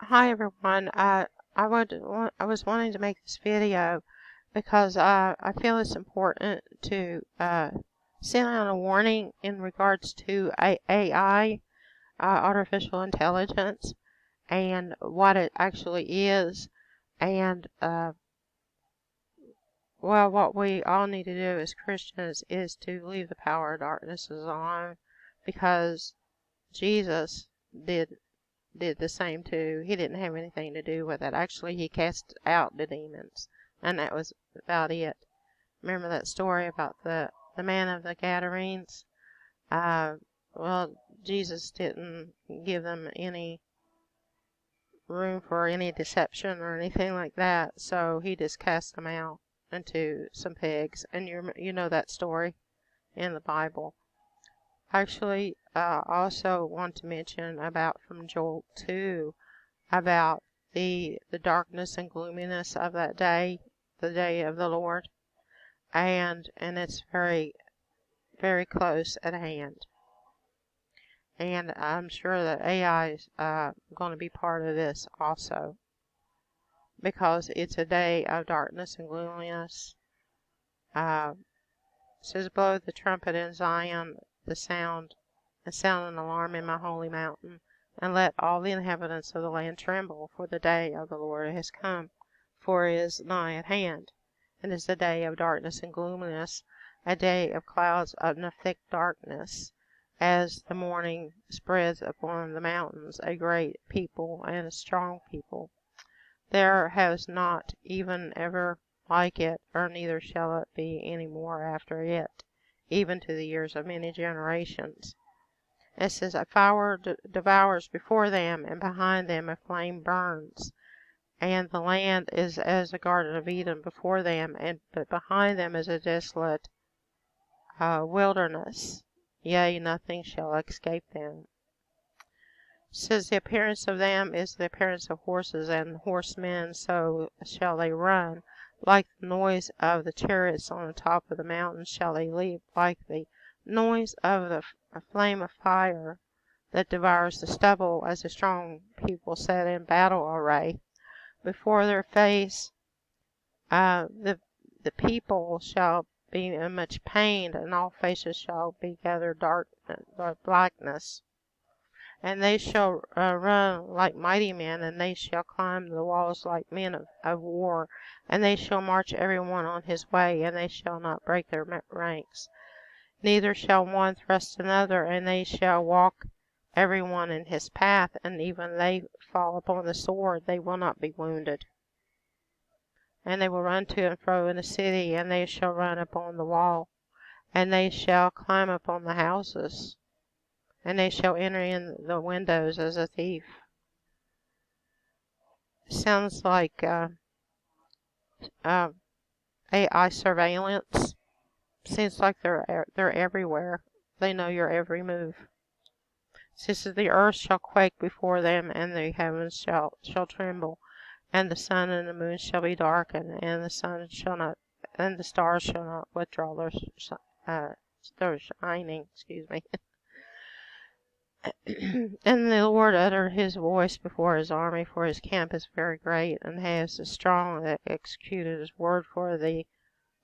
Hi everyone. I was wanting to make this video because I feel it's important to send out a warning in regards to AI, artificial intelligence, and what it actually is, and what we all need to do as Christians is to leave the power of darkness alone, because Jesus did the same too. He didn't have anything to do with it. Actually, he cast out the demons, and that was about it. Remember that story about the man of the Gadarenes? Uh, well, Jesus didn't give them any room for any deception or anything like that, so he just cast them out into some pigs, and you know that story in the Bible. Actually, I also want to mention about from Joel 2 about the darkness and gloominess of that day, the day of the Lord, and it's very, very close at hand. And I'm sure that AI is going to be part of this also, because it's a day of darkness and gloominess. It says, blow the trumpet in Zion, sound an alarm in my holy mountain, and let all the inhabitants of the land tremble, for the day of the Lord has come, for it is nigh at hand. It is a day of darkness and gloominess, a day of clouds and a thick darkness, as the morning spreads upon the mountains, a great people and a strong people. There has not even ever like it, or neither shall it be any more after it, even to the years of many generations. It says, a fire devours before them, and behind them a flame burns. And the land is as a garden of Eden before them, but behind them is a desolate wilderness. Yea, nothing shall escape them. It says, the appearance of them is the appearance of horses and horsemen, so shall they run. Like the noise of the chariots on the top of the mountains shall they leap, like the noise of a flame of fire that devours the stubble, as a strong people set in battle array. Before their face the people shall be in much pain, and all faces shall be gathered blackness. And they shall run like mighty men, and they shall climb the walls like men of war, and they shall march every one on his way, and they shall not break their ranks. Neither shall one thrust another, and they shall walk every one in his path, and even they fall upon the sword, they will not be wounded. And they will run to and fro in the city, and they shall run upon the wall, and they shall climb upon the houses, and they shall enter in the windows as a thief. Sounds like AI surveillance. Seems like they're everywhere. They know your every move. Since the earth shall quake before them, and the heavens shall tremble, and the sun and the moon shall be darkened, and the sun shall not, and the stars shall not withdraw their shining. Excuse me. And the Lord uttered his voice before his army, for his camp is very great, and has is strong that executed his word, for the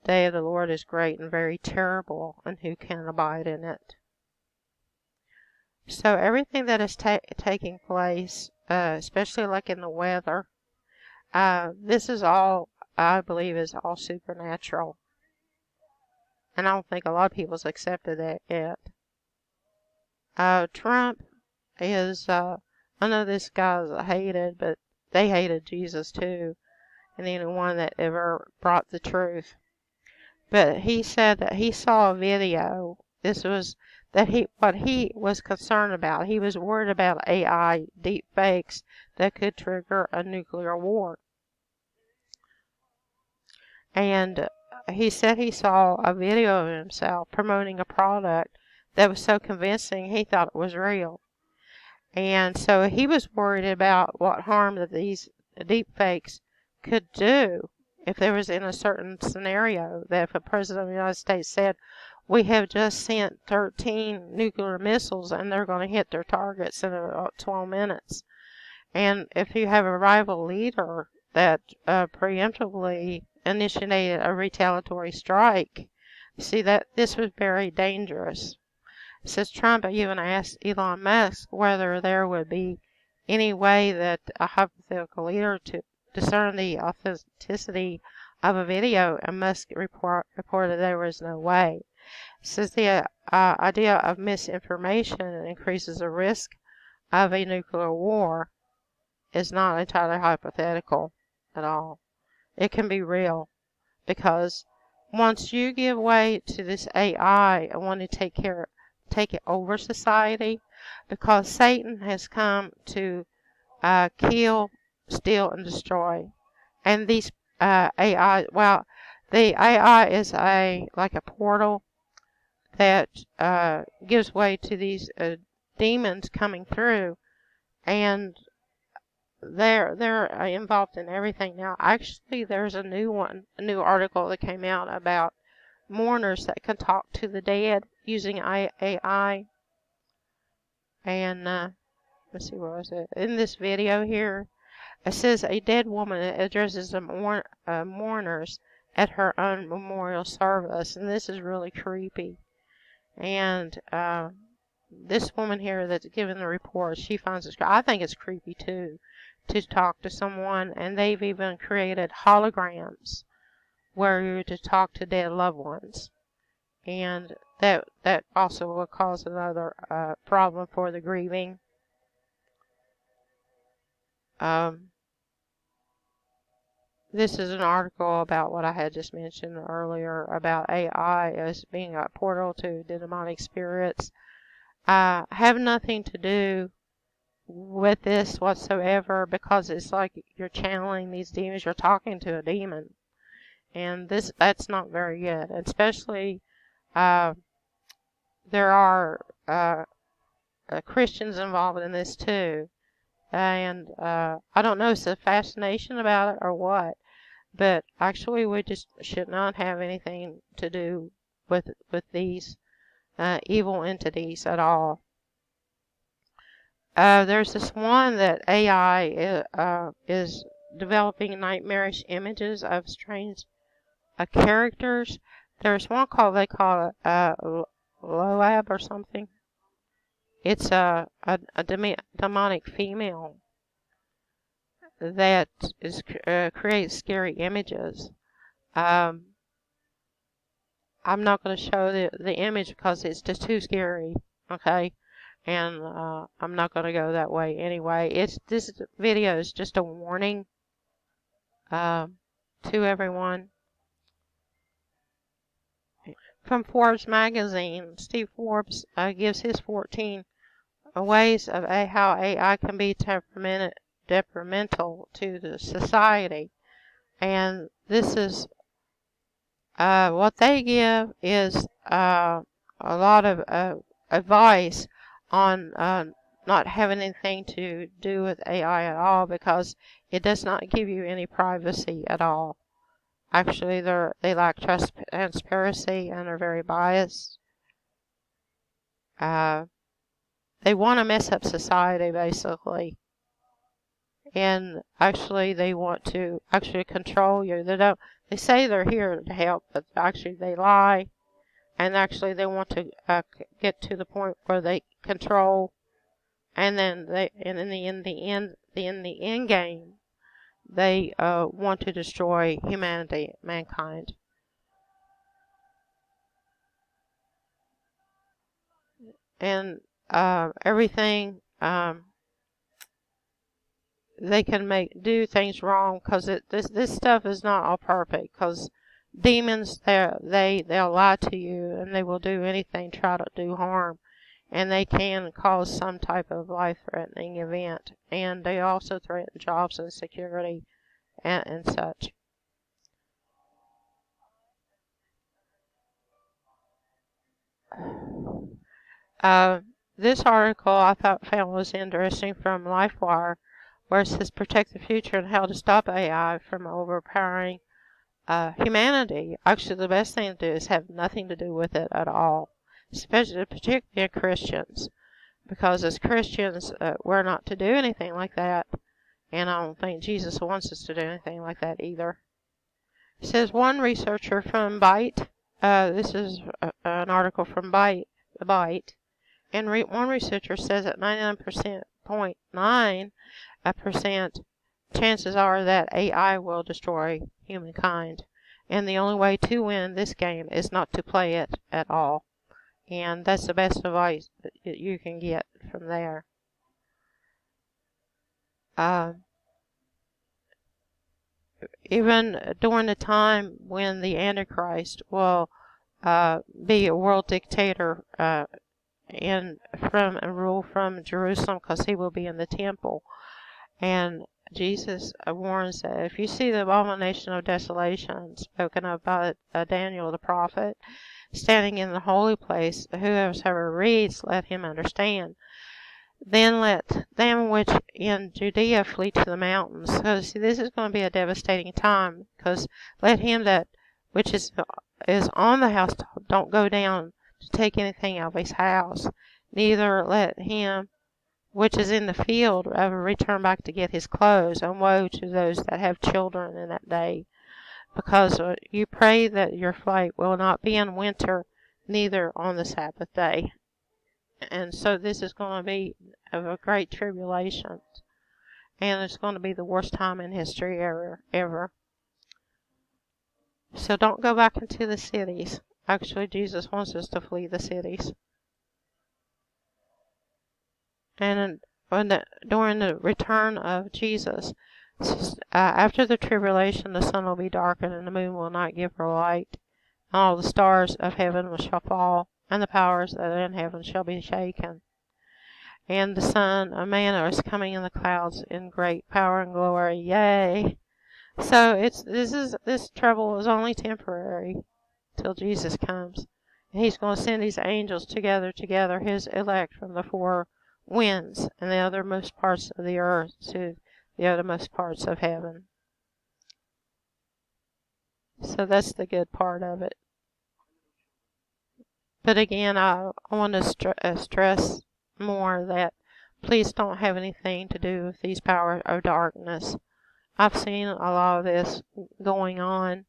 day of the Lord is great and very terrible, and who can abide in it? So everything that is taking place, especially like in the weather, this is all, I believe, is all supernatural. And I don't think a lot of people's accepted that yet. Trump is, I know this guy's hated, but they hated Jesus too, and anyone that ever brought the truth. But he said that he saw a video. This was what he was concerned about. He was worried about AI deep fakes that could trigger a nuclear war. And he said he saw a video of himself promoting a product that was so convincing he thought it was real. And so he was worried about what harm that these deep fakes could do if there was in a certain scenario, that if a president of the United States said, we have just sent 13 nuclear missiles and they're going to hit their targets in 12 minutes. And if you have a rival leader that preemptively initiated a retaliatory strike, see that this was very dangerous. It says Trump even asked Elon Musk whether there would be any way that a hypothetical leader to discern the authenticity of a video, and Musk reported there was no way. It says the idea of misinformation increases the risk of a nuclear war is not entirely hypothetical at all. It can be real, because once you give way to this AI and want to take it over society, because Satan has come to kill, steal, and destroy. And these AI, well, the AI is like a portal that gives way to these demons coming through, and they're involved in everything now. Actually, there's a new article that came out about mourners that can talk to the dead using AI. And let's see, where was it? In this video here, it says a dead woman addresses the mourners at her own memorial service, and this is really creepy. And this woman here that's giving the report, she finds it. I think it's creepy too, to talk to someone, and they've even created holograms where you're to talk to dead loved ones, and that also will cause another problem for the grieving. This is an article about what I had just mentioned earlier about AI as being a portal to demonic spirits. Have nothing to do with this whatsoever, because it's like you're channeling these demons. You're talking to a demon, and that's not very good. Especially there are Christians involved in this too, and I don't know if it's a fascination about it or what, but actually we just should not have anything to do with these evil entities at all. There's this one that AI is developing nightmarish images of strange characters. There's one they call it Loab or something. It's a demonic female that creates scary images. I'm not going to show the image because it's just too scary. Okay. And I'm not going to go that way anyway. This video is just a warning to everyone. From Forbes magazine, Steve Forbes gives his 14 ways of how AI can be detrimental to the society. And this is what they give is a lot of advice on not having anything to do with AI at all, because it does not give you any privacy at all. Actually, they lack transparency and are very biased. They want to mess up society, basically. And actually, they want to control you. They say they're here to help, but actually they lie. And actually, they want to get to the point where they control, and then in the end game, they want to destroy mankind. And everything they can do things wrong, because this stuff is not all perfect, because demons, they'll lie to you, and they will do anything, try to do harm, and they can cause some type of life-threatening event, and they also threaten jobs and security and such. This article I found was interesting, from LifeWire, where it says protect the future and how to stop AI from overpowering humanity. Actually, the best thing to do is have nothing to do with it at all, particularly Christians. because as Christians, we're not to do anything like that. And I don't think Jesus wants us to do anything like that either. It says one researcher from Byte, this is an article from Byte, and one researcher says that 99.9% chances are that AI will destroy humankind. And the only way to win this game is not to play it at all. And that's the best advice that you can get from there. Even during the time when the Antichrist will be a world dictator and rule from Jerusalem, because he will be in the temple. And Jesus warns that if you see the abomination of desolation spoken of by Daniel the prophet standing in the holy place, whoever reads, let him understand. Then let them which in Judea flee to the mountains. So see, this is going to be a devastating time, because let him that which is on the house don't go down to take anything out of his house, neither let him which is in the field return back to get his clothes. And woe to those that have children in that day, because you pray that your flight will not be in winter, neither on the Sabbath day. And so this is going to be of a great tribulation, and it's going to be the worst time in history ever. So don't go back into the cities. Actually, Jesus wants us to flee the cities. And during the return of Jesus, after the tribulation, the sun will be darkened, and the moon will not give her light, and all the stars of heaven shall fall, and the powers that are in heaven shall be shaken. And the Son of Man is coming in the clouds in great power and glory. Yay! So this trouble is only temporary till Jesus comes, and He's going to send His angels together, His elect from the four winds and the uttermost parts of the earth to the uttermost parts of heaven. So that's the good part of it. But again, I want to stress more that please don't have anything to do with these powers of darkness. I've seen a lot of this going on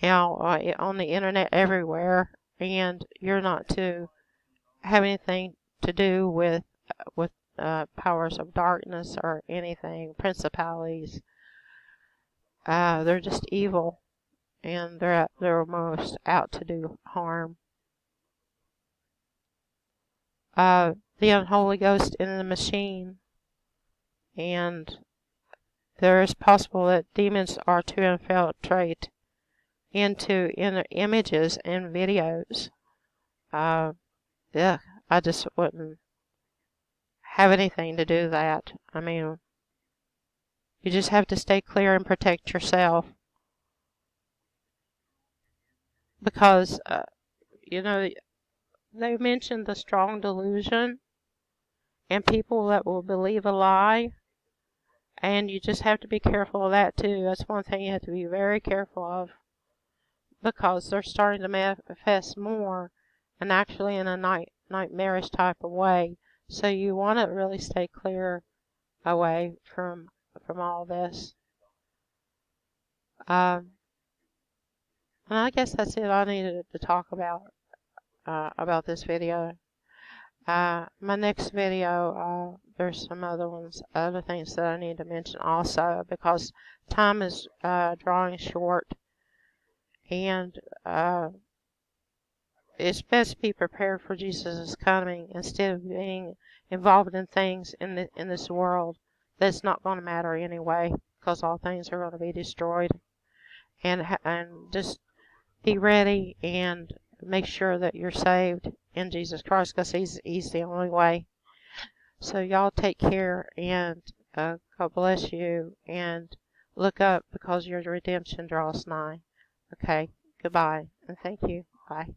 now on the internet everywhere, and you're not to have anything to do with powers of darkness or anything, principalities. They're just evil, and they're most out to do harm. The unholy ghost in the machine, and there is possible that demons are to infiltrate into inner images and videos. I just wouldn't have anything to do with that. I mean, you just have to stay clear and protect yourself, because they mentioned the strong delusion and people that will believe a lie, and you just have to be careful of that too. That's one thing you have to be very careful of, because they're starting to manifest more, and actually in a nightmarish type of way. So you want to really stay clear away from all this. And I guess that's it I needed to talk about this video. My next video, there's some other things that I need to mention also, because time is drawing short, and it's best to be prepared for Jesus' coming instead of being involved in things in this world that's not going to matter anyway, because all things are going to be destroyed. And just be ready and make sure that you're saved in Jesus Christ, because He's the only way. So y'all take care, and God bless you, and look up, because your redemption draws nigh. Okay, goodbye, and thank you. Bye.